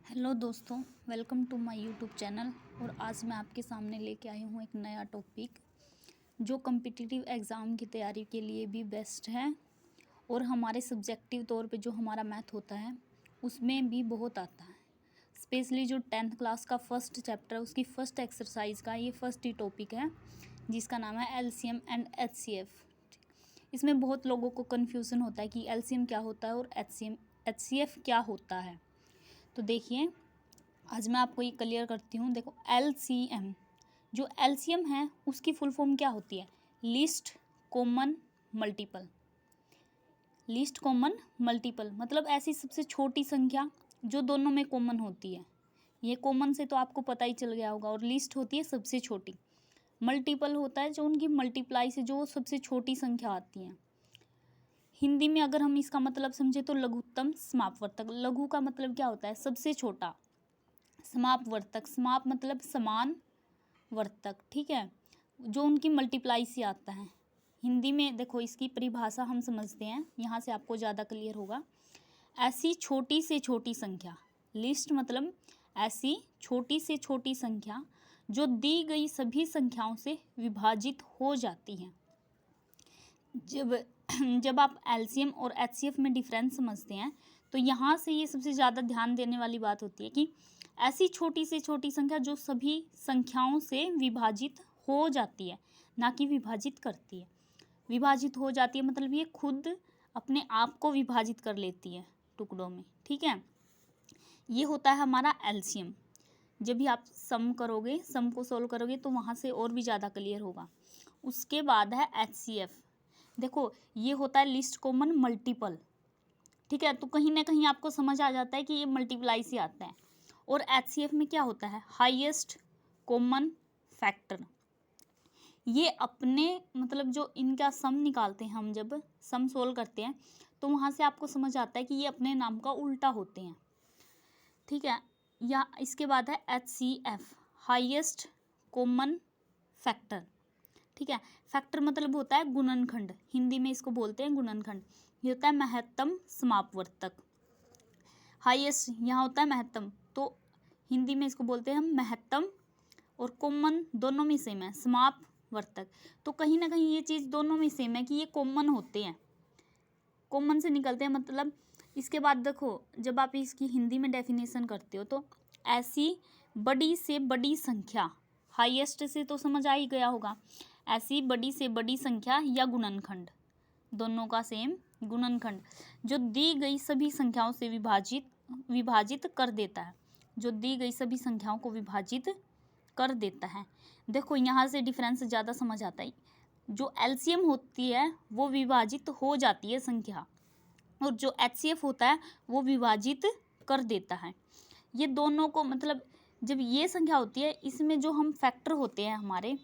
Hello दोस्तों, welcome to my YouTube channel. और आज मैं आपके सामने लेके आई हूँ एक नया टॉपिक जो कम्पिटिटिव एग्ज़ाम की तैयारी के लिए भी बेस्ट है और हमारे सब्जेक्टिव तौर पे जो हमारा मैथ होता है उसमें भी बहुत आता है। स्पेशली जो 10th क्लास का फर्स्ट चैप्टर है उसकी फ़र्स्ट एक्सरसाइज का ये फर्स्ट ही टॉपिक है जिसका नाम है एलसीएम एंड एचसीएफ। इसमें बहुत लोगों को कन्फ्यूज़न होता है कि एलसीएम क्या होता है और एचसीएफ क्या होता है। तो देखिए, आज मैं आपको ये क्लियर करती हूँ। देखो, एलसीएम, जो एलसीएम है उसकी फुल फॉर्म क्या होती है? Least common multiple. Least common multiple मतलब ऐसी सबसे छोटी संख्या जो दोनों में कॉमन होती है। ये कॉमन से तो आपको पता ही चल गया होगा। और लिस्ट होती है सबसे छोटी। मल्टीपल होता है जो उनकी मल्टीप्लाई से जो सबसे छोटी संख्या आती है। हिंदी में अगर हम इसका मतलब समझे तो लघुत्तम समापवर्तक। लघु का मतलब क्या होता है? सबसे छोटा। समापवर्तक, समाप मतलब समान वर्तक, ठीक है, जो उनकी मल्टीप्लाई से आता है। हिंदी में देखो इसकी परिभाषा हम समझते हैं, यहाँ से आपको ज़्यादा क्लियर होगा। ऐसी छोटी से छोटी संख्या, लिस्ट मतलब ऐसी छोटी से छोटी संख्या जो दी गई सभी संख्याओं से विभाजित हो जाती है। जब आप एलसीएम और एचसीएफ में डिफरेंस समझते हैं तो यहाँ से ये सबसे ज़्यादा ध्यान देने वाली बात होती है कि ऐसी छोटी से छोटी संख्या जो सभी संख्याओं से विभाजित हो जाती है, ना कि विभाजित करती है। विभाजित हो जाती है मतलब ये खुद अपने आप को विभाजित कर लेती है टुकड़ों में, ठीक है। ये होता है हमारा एलसीएम। जब भी आप सम करोगे, सम को सोल्व करोगे तो वहाँ से और भी ज़्यादा क्लियर होगा। उसके बाद है एचसीएफ। देखो, ये होता है लिस्ट कॉमन मल्टीपल, ठीक है। तो कहीं ना कहीं आपको समझ आ जाता है कि ये मल्टीप्लाई से आता है। और एचसीएफ में क्या होता है? Highest common factor. ये अपने मतलब जो इनका सम निकालते हैं, हम जब सम सोल्व करते हैं तो वहाँ से आपको समझ आता है कि ये अपने नाम का उल्टा होते हैं, ठीक है। या इसके बाद है एचसीएफ, हाईएस्ट कॉमन फैक्टर, ठीक है। फैक्टर मतलब होता है गुणनखंड, हिंदी में इसको बोलते हैं गुणनखंड। ये होता है महत्तम समापवर्तक। हाईएस्ट यहाँ होता है महत्तम, तो हिंदी में इसको बोलते हैं हम महत्तम। और कॉमन दोनों में सेम है, समापवर्तक। तो कहीं ना कहीं ये चीज़ दोनों में सेम है कि ये कॉमन होते हैं, कॉमन से निकलते हैं मतलब। इसके बाद देखो, जब आप इसकी हिंदी में डेफिनेशन करते हो तो ऐसी बड़ी से बड़ी संख्या, हाईएस्ट से तो समझ आ ही गया होगा, ऐसी बड़ी से बड़ी संख्या या गुणनखंड, दोनों का सेम गुणनखंड, जो दी गई सभी संख्याओं से विभाजित कर देता है, जो दी गई सभी संख्याओं को विभाजित कर देता है। देखो, यहाँ से डिफरेंस ज़्यादा समझ आता है। जो एलसीएम होती है वो विभाजित हो जाती है संख्या, और जो एचसीएफ होता है वो विभाजित कर देता है। ये दोनों को मतलब जब ये संख्या होती है, इसमें जो हम फैक्टर होते हैं हमारे,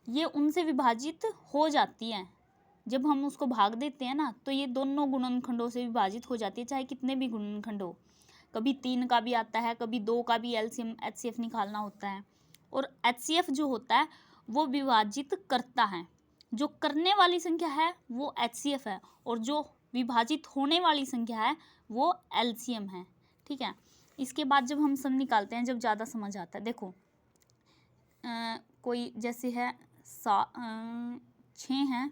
ये उनसे विभाजित हो जाती हैं। जब हम उसको भाग देते हैं ना, तो ये दोनों गुणनखंडों से विभाजित हो जाती है, चाहे कितने भी गुणनखंड हो। कभी 3 का भी आता है, कभी 2 का भी एलसीएम एचसीएफ निकालना होता है। और एचसीएफ जो होता है वो विभाजित करता है। जो करने वाली संख्या है वो एचसीएफ है, और जो विभाजित होने वाली संख्या है वो एलसीएम है, ठीक है। इसके बाद जब हम सम निकालते हैं, जब ज़्यादा समझ आता है, देखो कोई जैसे है 6 है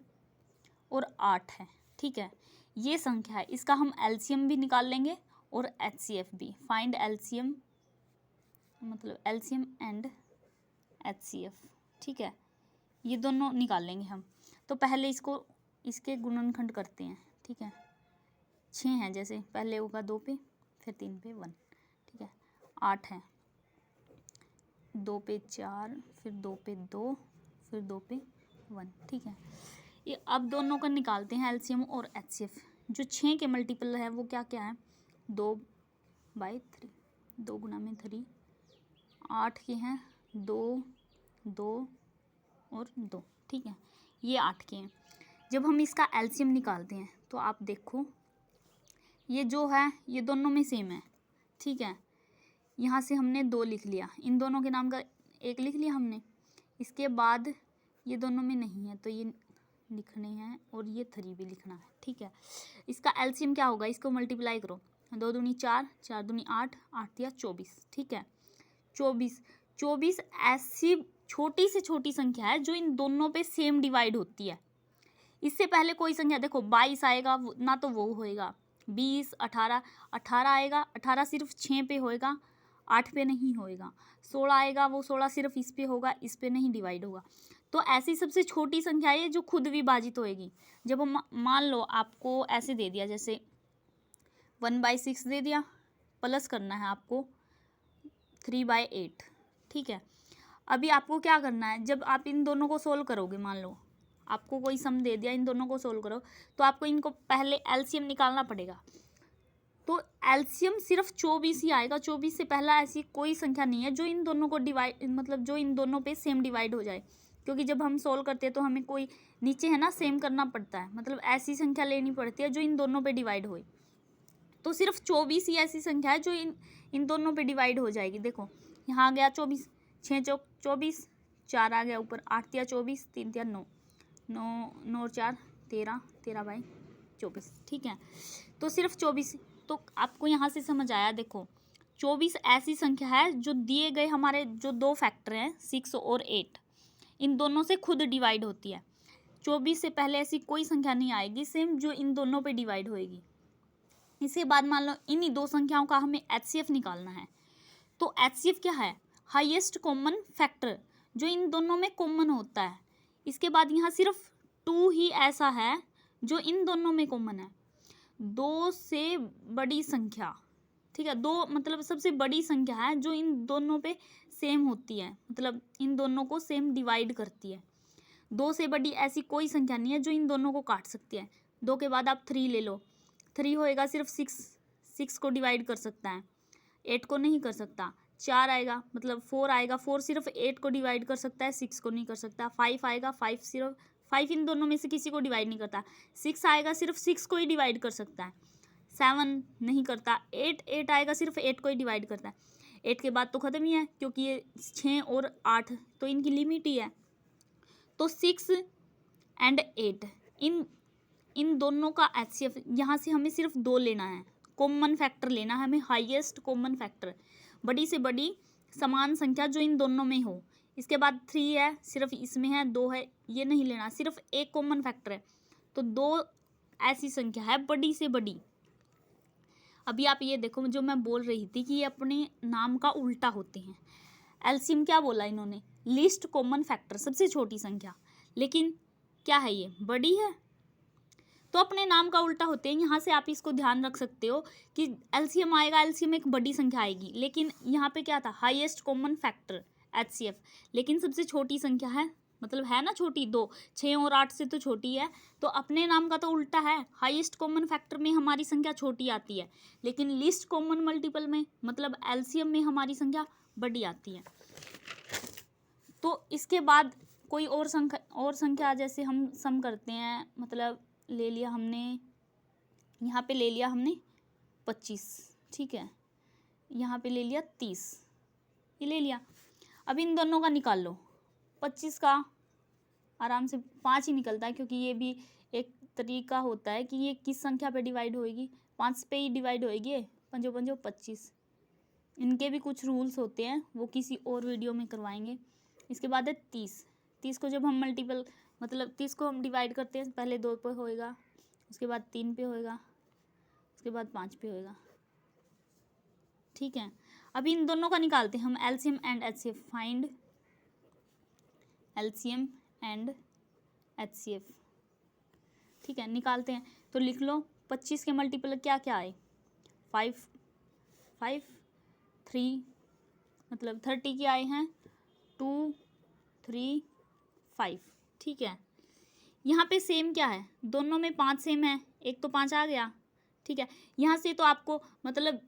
और 8 है, ठीक है। ये संख्या है, इसका हम एलसीएम भी निकाल लेंगे और एचसीएफ भी। फाइंड एलसीएम मतलब एलसीएम एंड एचसीएफ, ठीक है। ये दोनों निकाल लेंगे हम। तो पहले इसको इसके गुणनखंड करते हैं, ठीक है। 6 हैं, जैसे पहले होगा 2 पे, फिर 3 पे 1, ठीक है। 8 है, 2 पे 4, फिर 2 पे 2, फिर 2 पे 1, ठीक है। ये अब दोनों का निकालते हैं एलसीएम और एचसीएफ। जो 6 के मल्टीपल है वो क्या क्या है? 2/3, 2 गुना में 3। 8 के हैं 2, 2 और 2, ठीक है। ये 8 के हैं। जब हम इसका एलसीएम निकालते हैं तो आप देखो, ये जो है ये दोनों में सेम है, ठीक है। यहाँ से हमने 2 लिख लिया, इन दोनों के नाम का 1 लिख लिया हमने। इसके बाद ये दोनों में नहीं है तो ये लिखने हैं, और ये 3 भी लिखना है, ठीक है। इसका एलसीएम क्या होगा? इसको मल्टीप्लाई करो, 2 दूनी 4, 4 दूनी 8, 8 या 24, ठीक है। 24 ऐसी छोटी से छोटी संख्या है जो इन दोनों पे सेम डिवाइड होती है। इससे पहले कोई संख्या देखो 22 आएगा ना, तो वो होएगा 20, 18 आएगा, 18 सिर्फ 6 पे होएगा, 8 पे नहीं होएगा। 16 आएगा, वो 16 सिर्फ इस पे होगा, इस पे नहीं डिवाइड होगा। तो ऐसी सबसे छोटी संख्या है जो खुद विभाजित होएगी। जब हम मान लो आपको ऐसे दे दिया, जैसे 1/6 दे दिया, प्लस करना है आपको 3/8, ठीक है। अभी आपको क्या करना है, जब आप इन दोनों को सोल्व करोगे, मान लो आपको कोई सम दे दिया, इन दोनों को सोल्व करो, तो आपको इनको पहले एलसीएम निकालना पड़ेगा। तो एलसीएम सिर्फ 24 ही आएगा। 24 से पहला ऐसी कोई संख्या नहीं है जो इन दोनों को डिवाइड, मतलब जो इन दोनों पे सेम डिवाइड हो जाए, क्योंकि जब हम सोल्व करते हैं तो हमें कोई नीचे है ना सेम करना पड़ता है, मतलब ऐसी संख्या लेनी पड़ती है जो इन दोनों पे डिवाइड होए। तो सिर्फ 24 ही ऐसी संख्या है जो इन दोनों पे डिवाइड हो जाएगी। देखो यहाँ आ गया 24, 6 चौक 24, 4 आ गया ऊपर, 8 या 24, 3 या 9, 9 और 4 13, 13/24, ठीक है। तो सिर्फ 24, तो आपको यहाँ से समझ आया। देखो 24 ऐसी संख्या है जो दिए गए हमारे जो दो फैक्टर हैं 6 और 8, इन दोनों से खुद डिवाइड होती है। 24 से पहले ऐसी कोई संख्या नहीं आएगी सेम जो इन दोनों पे डिवाइड होएगी। इसके बाद मान लो इन्हीं दो संख्याओं का हमें एचसीएफ निकालना है। तो एचसीएफ क्या है, हाईएस्ट कॉमन फैक्टर, जो इन दोनों में कॉमन होता है। इसके बाद यहाँ सिर्फ 2 ही ऐसा है जो इन दोनों में कॉमन है। 2 से बड़ी संख्या, ठीक है, 2 मतलब सबसे बड़ी संख्या है जो इन दोनों पे सेम होती है, मतलब इन दोनों को सेम डिवाइड करती है। 2 से बड़ी ऐसी कोई संख्या नहीं है जो इन दोनों को काट सकती है। 2 के बाद आप 3 ले लो, 3 होएगा सिर्फ 6 को डिवाइड कर सकता है, 8 को नहीं कर सकता। 4 आएगा मतलब 4 आएगा, 4 सिर्फ 8 को डिवाइड कर सकता है, 6 को नहीं कर सकता। 5 आएगा, 5 इन दोनों में से किसी को डिवाइड नहीं करता। 6 आएगा सिर्फ 6 को ही डिवाइड कर सकता है, 7 नहीं करता। 8 आएगा सिर्फ 8 को ही डिवाइड करता है। 8 के बाद तो ख़त्म ही है, क्योंकि ये 6 और 8 तो इनकी लिमिट ही है। तो 6 एंड 8 इन दोनों का एचसीएफ यहाँ से हमें सिर्फ 2 लेना है, कॉमन फैक्टर लेना है हमें, हाईएस्ट कॉमन फैक्टर, बड़ी से बड़ी समान संख्या जो इन दोनों में हो। इसके बाद 3 है, सिर्फ इसमें है, 2 है, ये नहीं लेना, सिर्फ एक कॉमन फैक्टर है। तो 2 ऐसी संख्या है बड़ी से बड़ी। अभी आप ये देखो, जो मैं बोल रही थी कि ये अपने नाम का उल्टा होते हैं। एलसीएम क्या बोला इन्होंने, लीस्ट कॉमन फैक्टर, सबसे छोटी संख्या, लेकिन क्या है ये, बड़ी है, तो अपने नाम का उल्टा होते हैं। यहाँ से आप इसको ध्यान रख सकते हो कि एलसीएम आएगा, एलसीएम एक बड़ी संख्या आएगी, लेकिन यहाँ पे क्या था, हाईएस्ट कॉमन फैक्टर एचसीएफ, लेकिन सबसे छोटी संख्या है, मतलब है ना छोटी, 2, 6 और 8 से तो छोटी है। तो अपने नाम का तो उल्टा है, हाईएस्ट कॉमन फैक्टर में हमारी संख्या छोटी आती है, लेकिन लीस्ट कॉमन मल्टीपल में मतलब एलसीएम में हमारी संख्या बड़ी आती है। तो इसके बाद कोई और संख्या जैसे हम सम करते हैं, मतलब ले लिया हमने, यहाँ पे ले लिया हमने 25, ठीक है, यहाँ पे ले लिया 30, ये ले लिया। अब इन दोनों का निकाल लो। 25 का आराम से 5 ही निकलता है, क्योंकि ये भी एक तरीका होता है कि ये किस संख्या पे डिवाइड होएगी, 5 पे ही डिवाइड होएगी। 5 5 25, इनके भी कुछ रूल्स होते हैं, वो किसी और वीडियो में करवाएंगे। इसके बाद है 30 को जब हम मल्टीपल मतलब 30 को हम डिवाइड करते हैं, पहले 2 पे होएगा, उसके बाद 3 पे होएगा, उसके बाद 5 पे होएगा, ठीक है। अभी इन दोनों का निकालते हैं हम, LCM and HCF. Find LCM and HCF, ठीक है, निकालते हैं। तो लिख लो 25 के मल्टीपल क्या क्या आए, 5 3 मतलब 30 के आए हैं 2 3 5, ठीक है। यहाँ पे सेम क्या है, दोनों में 5 सेम है, एक तो 5 आ गया, ठीक है। यहाँ से तो आपको मतलब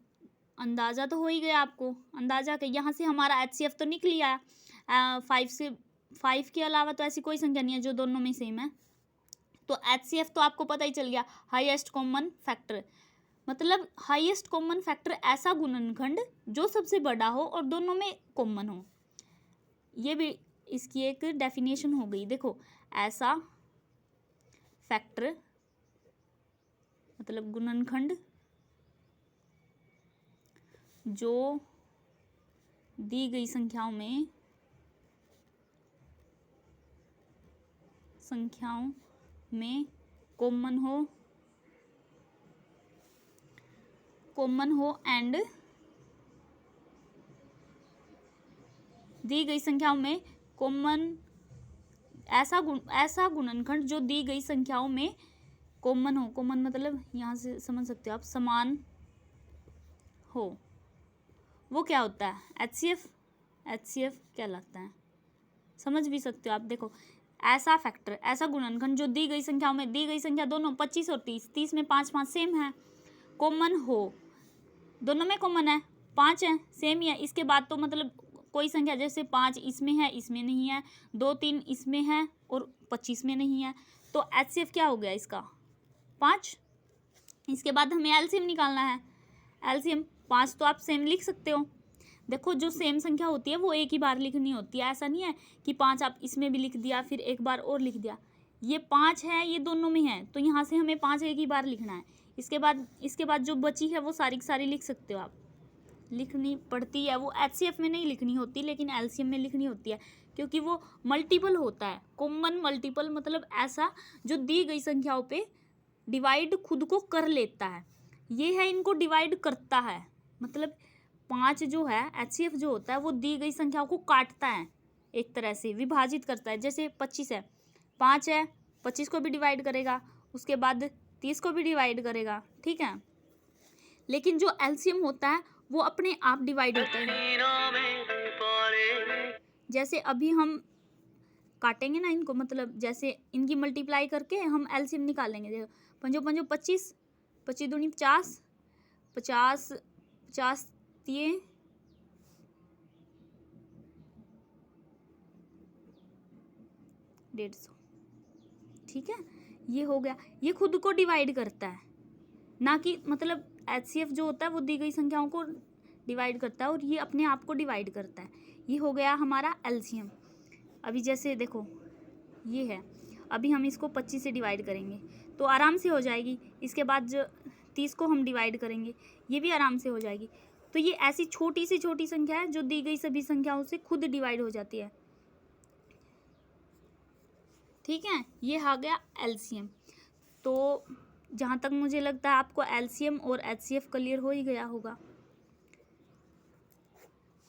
अंदाज़ा तो हो ही गया, आपको अंदाज़ा कि यहाँ से हमारा एचसीएफ तो निकल ही आया। 5 के अलावा तो ऐसी कोई संख्या नहीं है जो दोनों में सेम है। तो एचसीएफ तो आपको पता ही चल गया, हाईएस्ट कॉमन फैक्टर, मतलब हाईएस्ट कॉमन फैक्टर ऐसा गुणनखंड जो सबसे बड़ा हो और दोनों में कॉमन हो। ये भी इसकी एक डेफिनेशन हो गई। देखो, ऐसा फैक्टर मतलब गुणनखंड जो दी गई संख्याओं में कॉमन हो एंड दी गई संख्याओं में कॉमन ऐसा गुणनखंड जो दी गई संख्याओं में कॉमन हो। कॉमन मतलब यहाँ से समझ सकते हो आप, समान हो, वो क्या होता है? एचसीएफ कहलाता है। समझ भी सकते हो आप। देखो, ऐसा फैक्टर, ऐसा गुणनखंड जो दी गई संख्याओं में, दी गई संख्या दोनों 25 और 30 में 5 5 सेम है, कॉमन हो, दोनों में कॉमन है, 5 है, सेम ही है। इसके बाद तो मतलब कोई संख्या जैसे 5 इसमें है, इसमें नहीं है, 2 3 इसमें है और 25 में नहीं है, तो एचसीएफ क्या हो गया इसका? 5। इसके बाद हमें एलसीएम निकालना है। एलसीएम 5 तो आप सेम लिख सकते हो। देखो, जो सेम संख्या होती है वो एक ही बार लिखनी होती है। ऐसा नहीं है कि 5 आप इसमें भी लिख दिया फिर एक बार और लिख दिया। ये 5 है, ये दोनों में है, तो यहाँ से हमें 5 एक ही बार लिखना है। इसके बाद जो बची है वो सारी की सारी लिख सकते हो आप। लिखनी पड़ती है, वो एचसीएफ में नहीं लिखनी होती, लेकिन एलसीएम में लिखनी होती है, क्योंकि वो मल्टीपल होता है। कॉमन मल्टीपल मतलब ऐसा जो दी गई संख्याओं पे डिवाइड खुद को कर लेता है। ये है इनको डिवाइड करता है, मतलब 5 जो है, एचसीएफ जो होता है वो दी गई संख्याओं को काटता है, एक तरह से विभाजित करता है। जैसे 25 है, 5 है, 25 को भी डिवाइड करेगा, उसके बाद 30 को भी डिवाइड करेगा, ठीक है। लेकिन जो एलसीएम होता है वो अपने आप डिवाइड होता है। जैसे अभी हम काटेंगे ना इनको, मतलब जैसे इनकी मल्टीप्लाई करके हम एलसीएम निकालेंगे। देखो, 5 5 25, 25 दूनी 50, 50 50 दिए 150, ठीक है। ये हो गया, ये खुद को डिवाइड करता है, ना कि मतलब एचसीएफ जो होता है वो दी गई संख्याओं को डिवाइड करता है और ये अपने आप को डिवाइड करता है। ये हो गया हमारा एलसीएम। अभी जैसे देखो, ये है, अभी हम इसको 25 से डिवाइड करेंगे तो आराम से हो जाएगी। इसके बाद जो 30 को हम डिवाइड करेंगे, ये भी आराम से हो जाएगी। तो ये ऐसी छोटी से छोटी संख्या है जो दी गई सभी संख्याओं से खुद डिवाइड हो जाती है, ठीक है। ये आ गया एलसीएम। तो जहाँ तक मुझे लगता है आपको एलसीएम और एचसीएफ क्लियर हो ही गया होगा।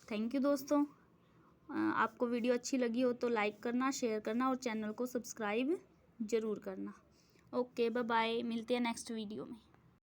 थैंक यू दोस्तों। आपको वीडियो अच्छी लगी हो तो लाइक करना, शेयर करना और चैनल को सब्सक्राइब ज़रूर करना। ओके, बाय बाय, मिलते हैं नेक्स्ट वीडियो में।